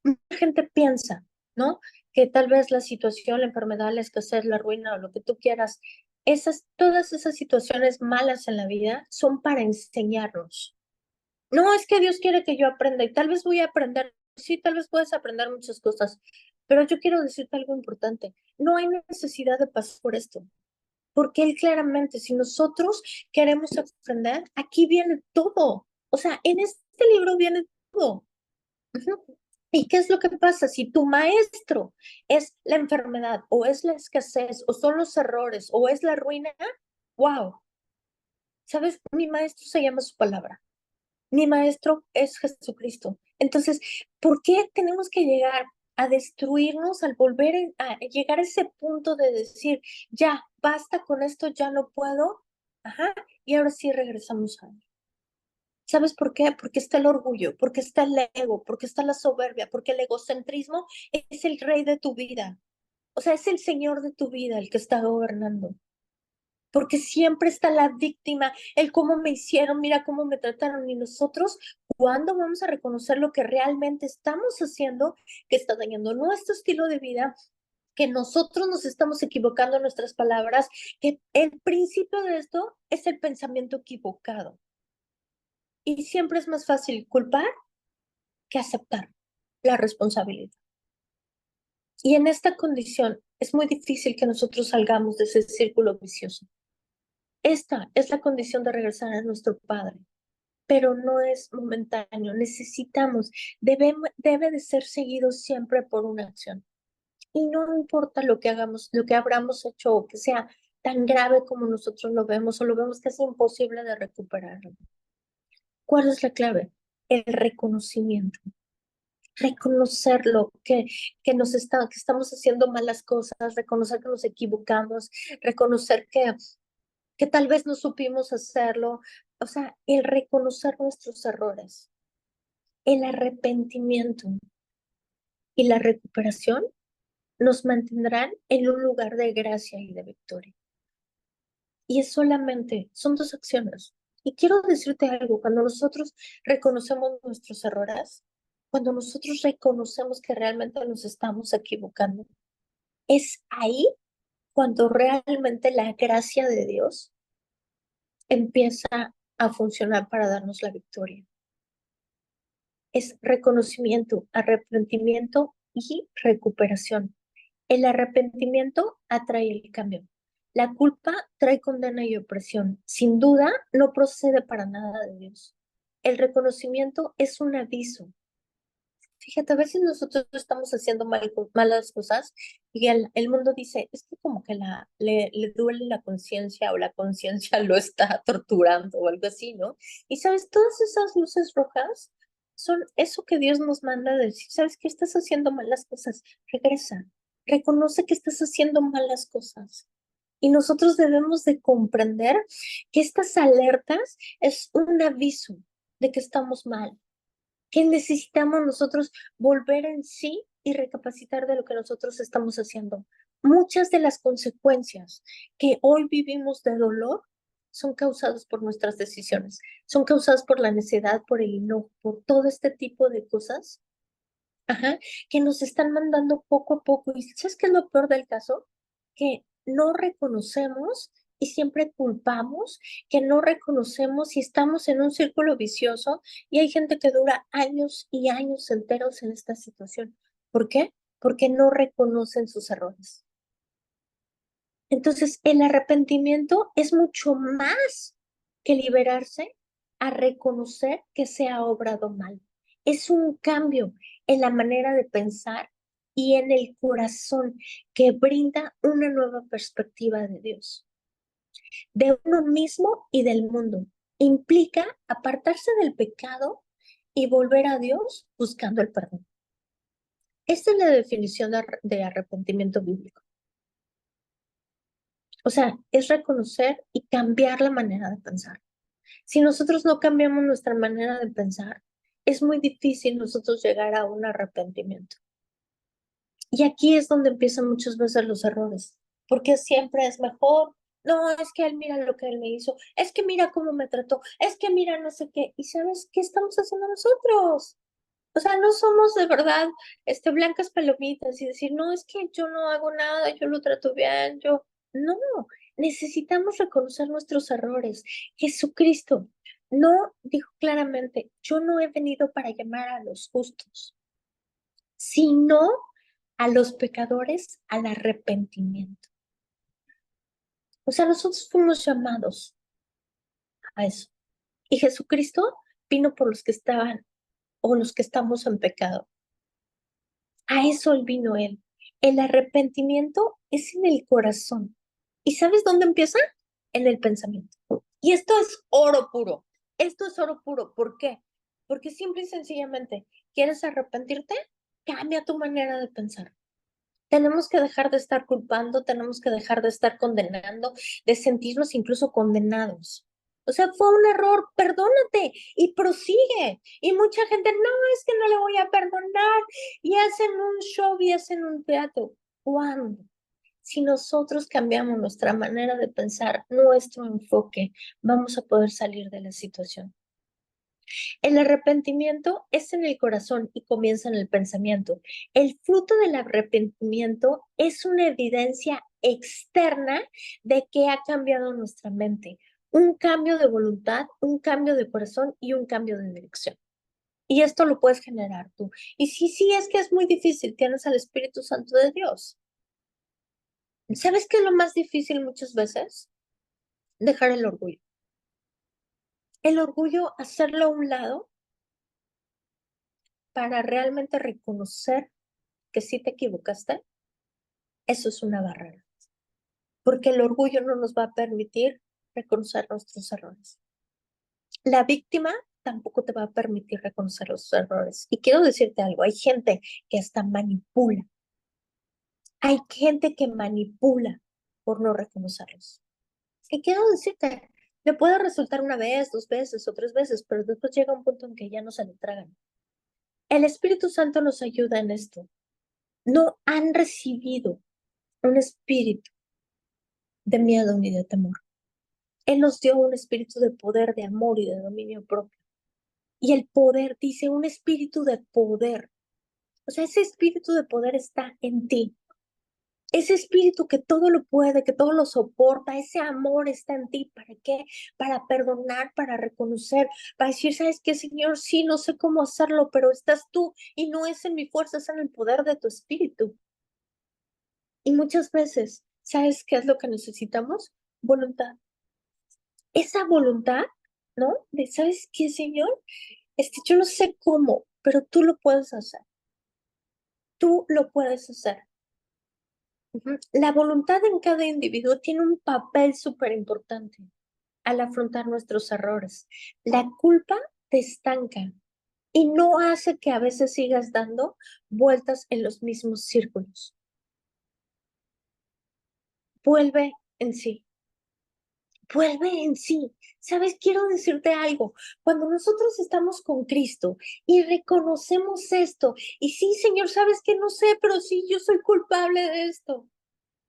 Speaker 1: Mucha gente piensa, ¿no? Que tal vez la situación, la enfermedad, la escasez, la ruina o lo que tú quieras, todas esas situaciones malas en la vida son para enseñarnos. No, es que Dios quiere que yo aprenda y tal vez voy a aprender, sí, tal vez puedes aprender muchas cosas, pero yo quiero decirte algo importante. No hay necesidad de pasar por esto, porque Él claramente, si nosotros queremos aprender, aquí viene todo. O sea, en este libro viene todo. Ujú. ¿Y qué es lo que pasa? Si tu maestro es la enfermedad o es la escasez o son los errores o es la ruina, wow, ¿sabes? Mi maestro se llama su palabra. Mi maestro es Jesucristo. Entonces, ¿por qué tenemos que llegar a destruirnos al volver a llegar a ese punto de decir, ya, basta con esto, ya no puedo? Ajá, y ahora sí regresamos a él. ¿Sabes por qué? Porque está el orgullo, porque está el ego, porque está la soberbia, porque el egocentrismo es el rey de tu vida. O sea, es el señor de tu vida el que está gobernando. Porque siempre está la víctima, el cómo me hicieron, mira cómo me trataron. Y nosotros, ¿cuándo vamos a reconocer lo que realmente estamos haciendo, que está dañando nuestro estilo de vida, que nosotros nos estamos equivocando en nuestras palabras, que el principio de esto es el pensamiento equivocado? Y siempre es más fácil culpar que aceptar la responsabilidad. Y en esta condición es muy difícil que nosotros salgamos de ese círculo vicioso. Esta es la condición de regresar a nuestro Padre, pero no es momentáneo. Necesitamos, debe de ser seguido siempre por una acción. Y no importa lo que hagamos, lo que habramos hecho o que sea tan grave como nosotros lo vemos o lo vemos que es imposible de recuperarlo. ¿Cuál es la clave? El reconocimiento. Reconocerlo, que estamos haciendo malas cosas, reconocer que nos equivocamos, reconocer que tal vez no supimos hacerlo. O sea, el reconocer nuestros errores, el arrepentimiento y la recuperación nos mantendrán en un lugar de gracia y de victoria. Y es solamente, son dos acciones. Y quiero decirte algo, cuando nosotros reconocemos nuestros errores, cuando nosotros reconocemos que realmente nos estamos equivocando, es ahí cuando realmente la gracia de Dios empieza a funcionar para darnos la victoria. Es reconocimiento, arrepentimiento y recuperación. El arrepentimiento atrae el cambio. La culpa trae condena y opresión. Sin duda, no procede para nada de Dios. El reconocimiento es un aviso. Fíjate, a veces nosotros estamos haciendo malas cosas y el mundo dice, es que como que le duele la conciencia o la conciencia lo está torturando o algo así, ¿no? Y sabes, todas esas luces rojas son eso que Dios nos manda a decir, sabes que estás haciendo malas cosas, regresa, reconoce que estás haciendo malas cosas. Y nosotros debemos de comprender que estas alertas es un aviso de que estamos mal, que necesitamos nosotros volver en sí y recapacitar de lo que nosotros estamos haciendo. Muchas de las consecuencias que hoy vivimos de dolor son causadas por nuestras decisiones, son causadas por la necedad, por el enojo, por todo este tipo de cosas, ajá, que nos están mandando poco a poco. ¿Y sabes qué es lo peor del caso? Que no reconocemos y siempre culpamos, que no reconocemos y estamos en un círculo vicioso y hay gente que dura años y años enteros en esta situación. ¿Por qué? Porque no reconocen sus errores. Entonces, el arrepentimiento es mucho más que liberarse a reconocer que se ha obrado mal. Es un cambio en la manera de pensar y en el corazón que brinda una nueva perspectiva de Dios, de uno mismo y del mundo. Implica apartarse del pecado y volver a Dios buscando el perdón. Esta es la definición de arrepentimiento bíblico. O sea, es reconocer y cambiar la manera de pensar. Si nosotros no cambiamos nuestra manera de pensar, es muy difícil nosotros llegar a un arrepentimiento. Y aquí es donde empiezan muchas veces los errores, porque siempre es mejor. No, es que él mira lo que él me hizo, es que mira cómo me trató, es que mira no sé qué. ¿Y sabes qué estamos haciendo nosotros? O sea, no somos de verdad blancas palomitas y decir, no, es que yo no hago nada, yo lo trato bien, yo. No, necesitamos reconocer nuestros errores. Jesucristo no dijo claramente, yo no he venido para llamar a los justos, sino a los pecadores al arrepentimiento. O sea, nosotros fuimos llamados a eso. Y Jesucristo vino por los que estaban o los que estamos en pecado. A eso vino Él. El arrepentimiento es en el corazón. ¿Y sabes dónde empieza? En el pensamiento. Y esto es oro puro. Esto es oro puro. ¿Por qué? Porque simple y sencillamente, ¿quieres arrepentirte? Cambia tu manera de pensar. Tenemos que dejar de estar culpando, tenemos que dejar de estar condenando, de sentirnos incluso condenados. O sea, fue un error, perdónate y prosigue. Y mucha gente, no, es que no le voy a perdonar. Y hacen un show y hacen un teatro. ¿Cuándo? Si nosotros cambiamos nuestra manera de pensar, nuestro enfoque, vamos a poder salir de la situación. El arrepentimiento es en el corazón y comienza en el pensamiento. El fruto del arrepentimiento es una evidencia externa de que ha cambiado nuestra mente. Un cambio de voluntad, un cambio de corazón y un cambio de dirección. Y esto lo puedes generar tú. Y sí, es que es muy difícil, tienes al Espíritu Santo de Dios. ¿Sabes qué es lo más difícil muchas veces? Dejar el orgullo. El orgullo, hacerlo a un lado para realmente reconocer que sí te equivocaste, eso es una barrera, porque el orgullo no nos va a permitir reconocer nuestros errores. La víctima tampoco te va a permitir reconocer los errores. Y quiero decirte algo, hay gente que hasta manipula, hay gente que manipula por no reconocerlos. Y quiero decirte, le puede resultar una vez, dos veces o tres veces, pero después llega un punto en que ya no se le tragan. El Espíritu Santo nos ayuda en esto. No han recibido un espíritu de miedo ni de temor. Él nos dio un espíritu de poder, de amor y de dominio propio. Y el poder, dice, un espíritu de poder. O sea, ese espíritu de poder está en ti. Ese espíritu que todo lo puede, que todo lo soporta, ese amor está en ti. ¿Para qué? Para perdonar, para reconocer, para decir, ¿sabes qué, Señor? Sí, no sé cómo hacerlo, pero estás tú y no es en mi fuerza, es en el poder de tu espíritu. Y muchas veces, ¿sabes qué es lo que necesitamos? Voluntad. Esa voluntad, ¿no? De, ¿sabes qué, Señor? Yo no sé cómo, pero tú lo puedes hacer. Tú lo puedes hacer. Ujú. La voluntad en cada individuo tiene un papel súper importante al afrontar nuestros errores. La culpa te estanca y no hace que a veces sigas dando vueltas en los mismos círculos. Vuelve en sí. Vuelve en sí. ¿Sabes? Quiero decirte algo. Cuando nosotros estamos con Cristo y reconocemos esto, y sí, Señor, sabes que no sé, pero sí, yo soy culpable de esto.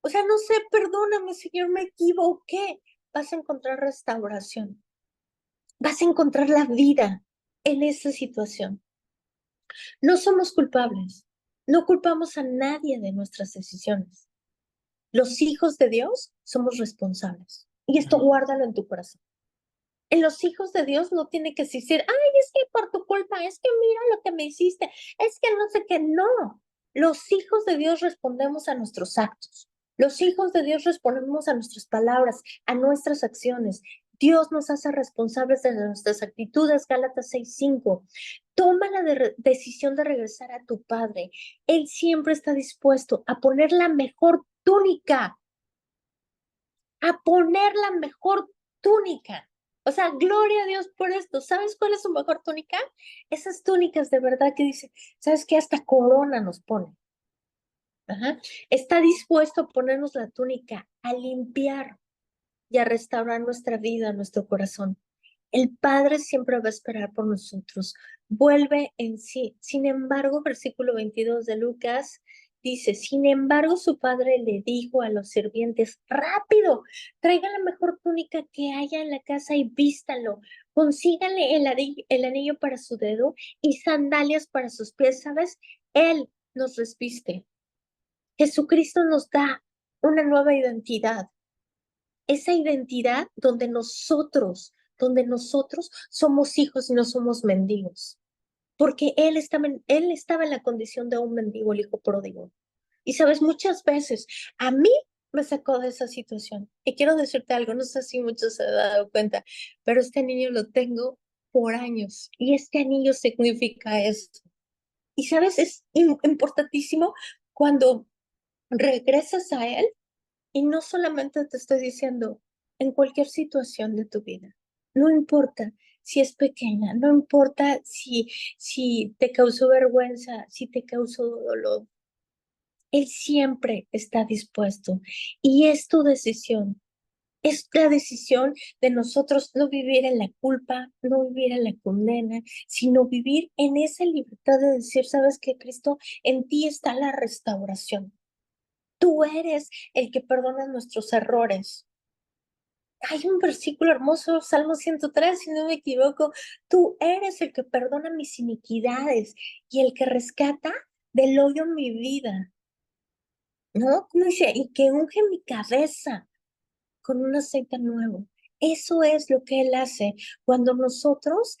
Speaker 1: O sea, no sé, perdóname, Señor, me equivoqué. Vas a encontrar restauración. Vas a encontrar la vida en esa situación. No somos culpables. No culpamos a nadie de nuestras decisiones. Los hijos de Dios somos responsables. Y esto guárdalo en tu corazón. En los hijos de Dios no tiene que decir, ay, es que por tu culpa, es que mira lo que me hiciste, es que no sé qué, no. Los hijos de Dios respondemos a nuestros actos. Los hijos de Dios respondemos a nuestras palabras, a nuestras acciones. Dios nos hace responsables de nuestras actitudes, Gálatas 6:5. Toma la decisión de regresar a tu Padre. Él siempre está dispuesto a poner la mejor túnica, a poner la mejor túnica. O sea, gloria a Dios por esto. ¿Sabes cuál es su mejor túnica? Esas túnicas de verdad que dice, ¿sabes qué? Hasta corona nos pone. Ajá. Está dispuesto a ponernos la túnica, a limpiar y a restaurar nuestra vida, nuestro corazón. El Padre siempre va a esperar por nosotros. Vuelve en sí. Sin embargo, versículo 22 de Lucas dice, sin embargo, su padre le dijo a los sirvientes, rápido, traigan la mejor túnica que haya en la casa y vístalo. Consíganle el anillo para su dedo y sandalias para sus pies. ¿Sabes? Él nos desviste. Jesucristo nos da una nueva identidad, esa identidad donde nosotros somos hijos y no somos mendigos, porque él estaba en la condición de un mendigo, el hijo pródigo. Y sabes, muchas veces a mí me sacó de esa situación. Y quiero decirte algo, no sé si muchos se han dado cuenta, pero este niño lo tengo por años y este anillo significa eso. Y sabes, es importantísimo cuando regresas a Él y no solamente te estoy diciendo en cualquier situación de tu vida, no importa si es pequeña, no importa si te causó vergüenza, si te causó dolor, Él siempre está dispuesto y es tu decisión. Es la decisión de nosotros no vivir en la culpa, no vivir en la condena, sino vivir en esa libertad de decir, ¿sabes qué, Cristo? En ti está la restauración. Tú eres el que perdona nuestros errores. Hay un versículo hermoso, Salmo 103, si no me equivoco. Tú eres el que perdona mis iniquidades y el que rescata del hoyo mi vida. ¿No? ¿Cómo dice? Y que unge mi cabeza con un aceite nuevo. Eso es lo que Él hace cuando nosotros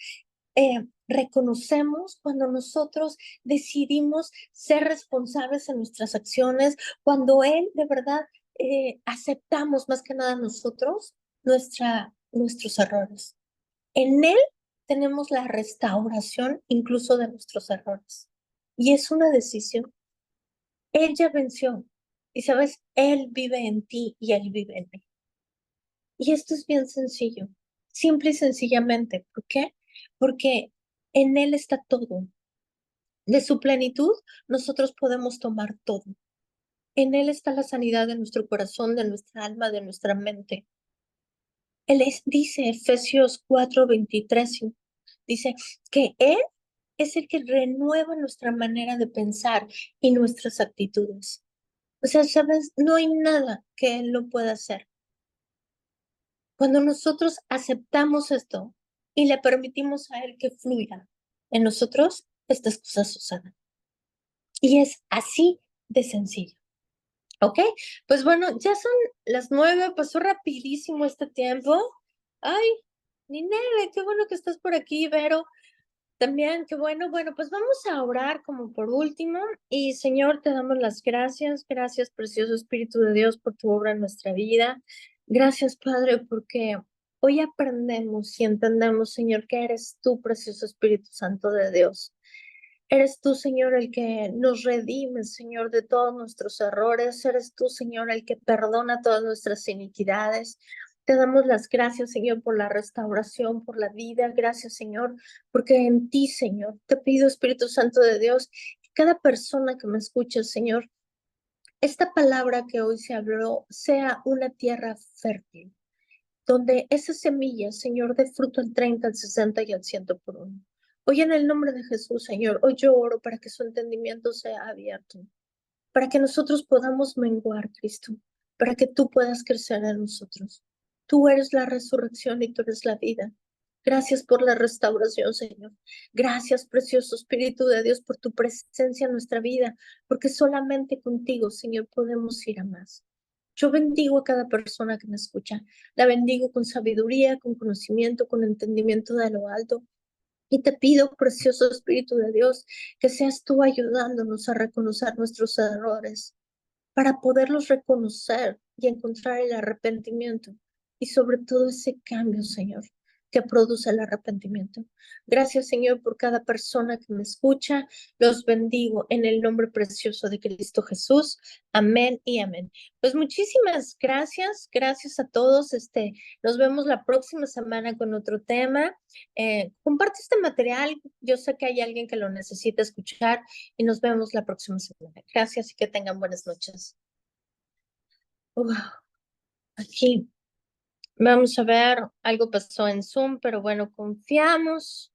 Speaker 1: reconocemos, cuando nosotros decidimos ser responsables en nuestras acciones, cuando Él de verdad aceptamos más que nada nosotros nuestros errores. En Él tenemos la restauración incluso de nuestros errores. Y es una decisión. Él ya venció. Y sabes, Él vive en ti y Él vive en mí. Y esto es bien sencillo, simple y sencillamente. ¿Por qué? Porque en Él está todo. De su plenitud, nosotros podemos tomar todo. En Él está la sanidad de nuestro corazón, de nuestra alma, de nuestra mente. Dice Efesios 4:23, dice que Él es el que renueva nuestra manera de pensar y nuestras actitudes. O sea, ¿sabes? No hay nada que Él no pueda hacer. Cuando nosotros aceptamos esto y le permitimos a Él que fluya en nosotros, estas cosas suceden. Y es así de sencillo. ¿Ok? Pues bueno, ya son las 9, pasó rapidísimo este tiempo. Ay, Nineve, qué bueno que estás por aquí, Vero. También, qué bueno. Bueno, pues vamos a orar como por último. Y Señor, te damos las gracias. Gracias, precioso Espíritu de Dios, por tu obra en nuestra vida. Gracias, Padre, porque hoy aprendemos y entendemos, Señor, que eres tú, precioso Espíritu Santo de Dios. Eres tú, Señor, el que nos redime, Señor, de todos nuestros errores. Eres tú, Señor, el que perdona todas nuestras iniquidades. Te damos las gracias, Señor, por la restauración, por la vida. Gracias, Señor, porque en ti, Señor, te pido, Espíritu Santo de Dios, que cada persona que me escuche, Señor, esta palabra que hoy se habló sea una tierra fértil, donde esa semilla, Señor, dé fruto al 30, al 60 y al 100 por uno. Hoy en el nombre de Jesús, Señor, hoy yo oro para que su entendimiento sea abierto, para que nosotros podamos menguar, Cristo, para que tú puedas crecer en nosotros. Tú eres la resurrección y tú eres la vida. Gracias por la restauración, Señor. Gracias, precioso Espíritu de Dios, por tu presencia en nuestra vida, porque solamente contigo, Señor, podemos ir a más. Yo bendigo a cada persona que me escucha. La bendigo con sabiduría, con conocimiento, con entendimiento de lo alto. Y te pido, precioso Espíritu de Dios, que seas tú ayudándonos a reconocer nuestros errores para poderlos reconocer y encontrar el arrepentimiento y sobre todo ese cambio, Señor, que produce el arrepentimiento. Gracias, Señor, por cada persona que me escucha. Los bendigo en el nombre precioso de Cristo Jesús. Amén y amén. Pues muchísimas gracias. Gracias a todos. Nos vemos la próxima semana con otro tema. Comparte este material. Yo sé que hay alguien que lo necesita escuchar y nos vemos la próxima semana. Gracias y que tengan buenas noches. Wow, aquí vamos a ver, algo pasó en Zoom, pero bueno, confiamos.